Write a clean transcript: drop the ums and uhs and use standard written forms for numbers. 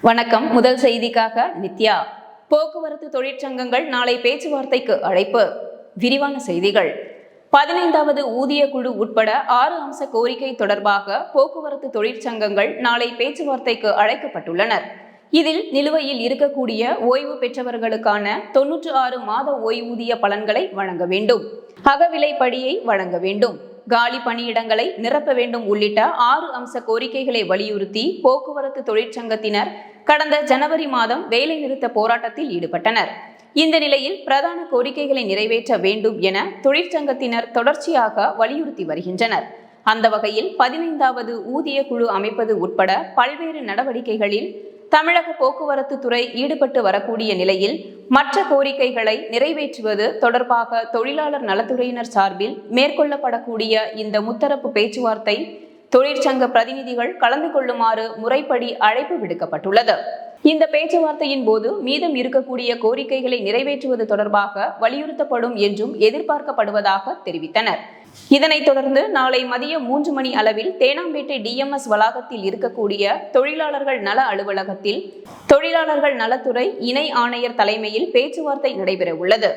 வணக்கம். முதல் செய்திக்காக நித்யா. போக்குவரத்து தொழிற்சங்கங்கள் நாளை பேச்சுவார்த்தைக்கு அழைப்பு. விரிவான செய்திகள். 15வது ஊதிய குழு உட்பட 6 அம்ச கோரிக்கை தொடர்பாக போக்குவரத்து தொழிற்சங்கங்கள் நாளை பேச்சுவார்த்தைக்கு அழைக்கப்பட்டுள்ளனர். இதில் நிலுவையில் இருக்கக்கூடிய ஓய்வு பெற்றவர்களுக்கான 96 மாத ஓய்வூதிய பலன்களை வழங்க வேண்டும், அகவிலைப்படியை வழங்க வேண்டும், காலி பணியிடங்களை நிரப்ப வேண்டும் உள்ளிட்ட 6 அம்ச கோரிக்கைகளை வலியுறுத்தி போக்குவரத்து தொழிற்சங்கத்தினர் கடந்த ஜனவரி மாதம் வேலைநிறுத்த போராட்டத்தில் ஈடுபட்டனர். இந்த நிலையில் பிரதான கோரிக்கைகளை நிறைவேற்ற வேண்டும் என தொழிற்சங்கத்தினர் தொடர்ச்சியாக வலியுறுத்தி வருகின்றனர். அந்த வகையில் 15வது ஊதிய குழு அமைப்பது உட்பட பல்வேறு நடவடிக்கைகளில் தமிழக போக்குவரத்து துறை ஈடுபட்டு வரக்கூடிய நிலையில் மற்ற கோரிக்கைகளை நிறைவேற்றுவது தொடர்பாக தொழிலாளர் நலத்துறையினர் சார்பில் மேற்கொள்ளப்படக்கூடிய இந்த முத்தரப்பு பேச்சுவார்த்தை தொழிற்சங்க பிரதிநிதிகள் கலந்து கொள்ளுமாறு முறைப்படி அழைப்பு விடுக்கப்பட்டுள்ளது. இந்த பேச்சுவார்த்தையின் போது மீதம் இருக்கக்கூடிய கோரிக்கைகளை நிறைவேற்றுவது தொடர்பாக வலியுறுத்தப்படும் என்றும் எதிர்பார்க்கப்படுவதாக தெரிவித்தனர். இதனைத் தொடர்ந்து நாளை மதியம் 3 மணி அளவில் தேனாம்பேட்டை DMS வளாகத்தில் இருக்கக்கூடிய தொழிலாளர்கள் நல அலுவலகத்தில் தொழிலாளர்கள் நலத்துறை இணை ஆணையர் தலைமையில் பேச்சுவார்த்தை நடைபெற உள்ளது.